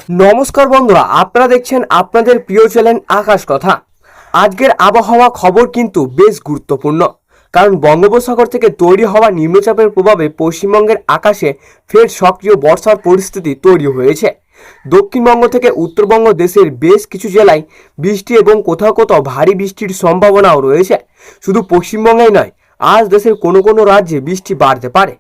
নমস্কার বন্ধুরা, আপনারা দেখছেন আপনাদের প্রিয় চ্যানেল আকাশ কথা। আজকের আবহাওয়া খবর কিন্তু বেশ গুরুত্বপূর্ণ, কারণ বঙ্গোপসাগর থেকে তৈরি হওয়া নিম্নচাপের প্রভাবে পশ্চিমবঙ্গের আকাশে ফের সক্রিয় বর্ষার পরিস্থিতি তৈরি হয়েছে। দক্ষিণবঙ্গ থেকে উত্তরবঙ্গ দেশের বেশ কিছু জেলায় বৃষ্টি এবং কোথাও কোথাও ভারী বৃষ্টির সম্ভাবনাও রয়েছে। শুধু পশ্চিমবঙ্গেই নয়, আজ দেশের কোনো কোনো রাজ্যে বৃষ্টি বাড়তে পারে।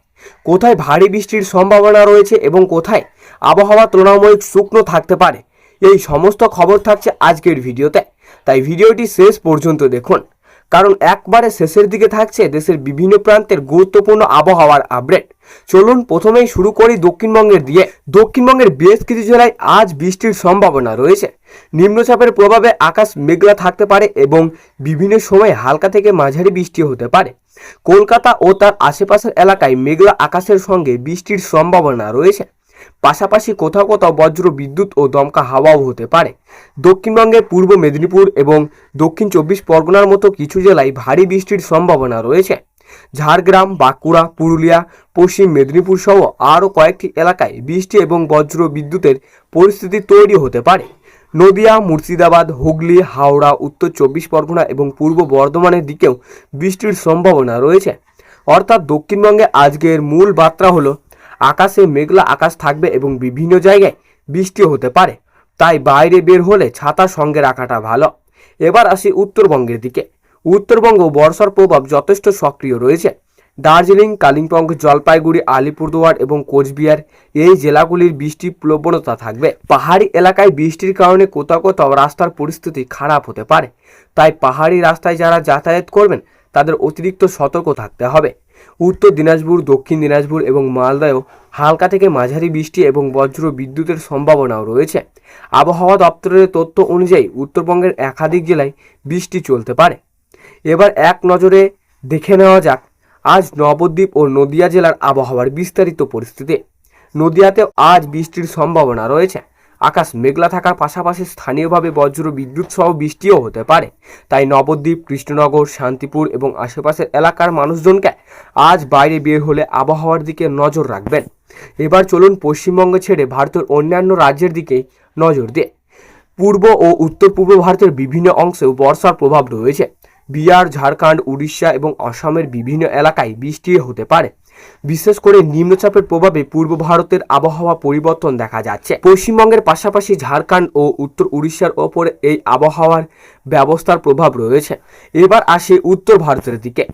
কোথায় ভারী বৃষ্টির সম্ভাবনা রয়েছে এবং কোথায় আবহাওয়া তুলনামূলক শুকনো থাকতে পারে, এই সমস্ত খবর থাকছে আজকের ভিডিওতে। তাই ভিডিওটি শেষ পর্যন্ত দেখুন, কারণ একবারে শেষের দিকে থাকছে দেশের বিভিন্ন প্রান্তের গুরুত্বপূর্ণ আবহাওয়ার আপডেট। চলুন প্রথমেই শুরু করি দক্ষিণবঙ্গের দিয়ে। দক্ষিণবঙ্গের বেশ কিছু জেলায় আজ বৃষ্টির সম্ভাবনা রয়েছে। নিম্নচাপের প্রভাবে আকাশ মেঘলা থাকতে পারে এবং বিভিন্ন সময় হালকা থেকে মাঝারি বৃষ্টি হতে পারে। কলকাতা ও তার আশেপাশের এলাকায় মেঘলা আকাশের সঙ্গে বৃষ্টির সম্ভাবনা রয়েছে। পাশাপাশি কোথাও কোথাও বজ্র বিদ্যুৎ ও দমকা হাওয়াও হতে পারে। দক্ষিণবঙ্গের পূর্ব মেদিনীপুর এবং দক্ষিণ 24 পরগনার মতো কিছু জেলায় ভারী বৃষ্টির সম্ভাবনা রয়েছে। ঝাড়গ্রাম, বাঁকুড়া, পুরুলিয়া, পশ্চিম মেদিনীপুর সহ আরও কয়েকটি এলাকায় বৃষ্টি এবং বজ্র বিদ্যুতের পরিস্থিতি তৈরি হতে পারে। নদিয়া, মুর্শিদাবাদ, হুগলি, হাওড়া, উত্তর 24 পরগনা এবং পূর্ব বর্ধমানের দিকেও বৃষ্টির সম্ভাবনা রয়েছে। অর্থাৎ দক্ষিণবঙ্গে আজকের মূল বার্তা হলো আকাশে মেঘলা আকাশ থাকবে এবং বিভিন্ন জায়গায় বৃষ্টি হতে পারে। তাই বাইরে বের হলে ছাতা সঙ্গে রাখাটা ভালো। এবার আসি উত্তরবঙ্গের দিকে। উত্তরবঙ্গ বর্ষার প্রভাব যথেষ্ট সক্রিয় রয়েছে। দার্জিলিং, কালিম্পং, জলপাইগুড়ি, আলিপুরদুয়ার এবং কোচবিহার এই জেলাগুলির বৃষ্টির প্রবণতা থাকবে। পাহাড়ি এলাকায় বৃষ্টির কারণে কোথাও কোথাও রাস্তার পরিস্থিতি খারাপ হতে পারে। তাই পাহাড়ি রাস্তায় যারা যাতায়াত করবেন তাদের অতিরিক্ত সতর্ক থাকতে হবে। উত্তর দিনাজপুর, দক্ষিণ দিনাজপুর এবং মালদায়ও হালকা থেকে মাঝারি বৃষ্টি এবং বজ্র বিদ্যুতের সম্ভাবনাও রয়েছে। আবহাওয়া দপ্তরের তথ্য অনুযায়ী উত্তরবঙ্গের একাধিক জেলায় বৃষ্টি চলতে পারে। এবার এক নজরে দেখে নেওয়া যাক আজ নবদ্বীপ ও নদিয়া জেলার আবহাওয়ার বিস্তারিত পরিস্থিতি। নদিয়াতেও আজ বৃষ্টির সম্ভাবনা রয়েছে। আকাশ মেঘলা থাকার পাশাপাশি স্থানীয়ভাবে বজ্র বিদ্যুৎ সহ বৃষ্টিও হতে পারে। তাই নবদ্বীপ, কৃষ্ণনগর, শান্তিপুর এবং আশেপাশের এলাকার মানুষজনকে আজ বাইরে বের হলে আবহাওয়ার দিকে নজর রাখবেন। এবার চলুন পশ্চিমবঙ্গ ছেড়ে ভারতের অন্যান্য রাজ্যের দিকে নজর দিয়ে। পূর্ব ও উত্তর পূর্ব ভারতের বিভিন্ন অংশেও বর্ষার প্রভাব রয়েছে। বিহার, ঝাড়খণ্ড, উড়িষ্যা এবং আসামের বিভিন্ন এলাকায় বৃষ্টি হতে পারে। বিশেষ করে নিম্নচাপের প্রভাবে পূর্ব ভারতের আবহাওয়া পরিবর্তন দেখা যাচ্ছে। পশ্চিমবঙ্গের পাশাপাশি ঝাড়খণ্ড ও উত্তর উড়িষ্যার ওপরে এই আবহাওয়ার ব্যবস্থার প্রভাব রয়েছে। এবার আসি উত্তর ভারতের দিকে।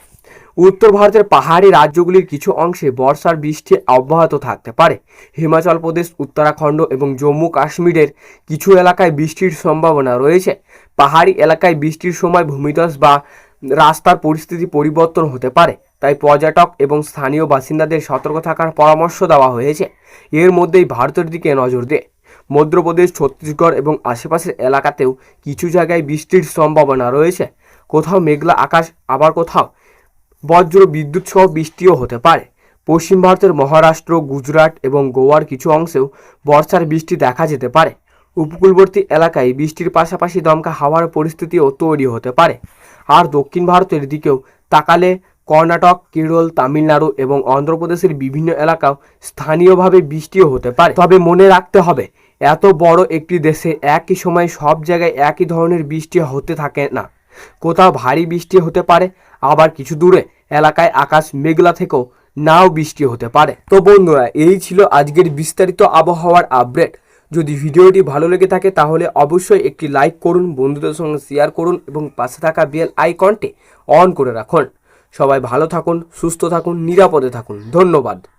উত্তর ভারতের পাহাড়ি রাজ্যগুলির কিছু অংশে বর্ষার বৃষ্টি অব্যাহত থাকতে পারে। হিমাচল প্রদেশ, উত্তরাখণ্ড এবং জম্মু কাশ্মীরের কিছু এলাকায় বৃষ্টির সম্ভাবনা রয়েছে। পাহাড়ি এলাকায় বৃষ্টির সময় ভূমিধস বা রাস্তার পরিস্থিতি পরিবর্তন হতে পারে। তাই পর্যটক এবং স্থানীয় বাসিন্দাদের সতর্ক থাকার পরামর্শ দেওয়া হয়েছে। এর মধ্যেই ভারতের দিকে নজর দিয়ে মধ্যপ্রদেশ, ছত্তিশগড় এবং আশেপাশের এলাকাতেও কিছু জায়গায় বৃষ্টির সম্ভাবনা রয়েছে। কোথাও মেঘলা আকাশ, আবার কোথাও বজ্র বিদ্যুৎ সহ বৃষ্টিও হতে পারে। পশ্চিম ভারতের মহারাষ্ট্র, গুজরাট এবং গোয়ার কিছু অংশেও বর্ষার বৃষ্টি দেখা যেতে পারে। উপকূলবর্তী এলাকায় বৃষ্টির পাশাপাশি দমকা হাওয়ার পরিস্থিতিও তৈরি হতে পারে। আর দক্ষিণ ভারতের দিকেও তাকালে কর্ণাটক, কেরল, তামিলনাড়ু এবং অন্ধ্রপ্রদেশের বিভিন্ন এলাকাও স্থানীয়ভাবে বৃষ্টিও হতে পারে। তবে মনে রাখতে হবে, এত বড় একটি দেশে একই সময় সব জায়গায় একই ধরনের বৃষ্টি হতে থাকে না। কোথাও ভারী বৃষ্টি হতে পারে, আবার কিছু দূরে এলাকায় আকাশ মেঘলা থেকেও নাও বৃষ্টি হতে পারে। তো বন্ধুরা, এই ছিল আজকের বিস্তারিত আবহাওয়ার আপডেট। যদি ভিডিওটি ভালো লেগে থাকে তাহলে অবশ্যই একটি লাইক করুন, বন্ধুদের সঙ্গে শেয়ার করুন এবং পাশে থাকা বেল আইকনটি অন করে রাখুন। সবাই ভালো থাকুন, সুস্থ থাকুন, নিরাপদে থাকুন। ধন্যবাদ।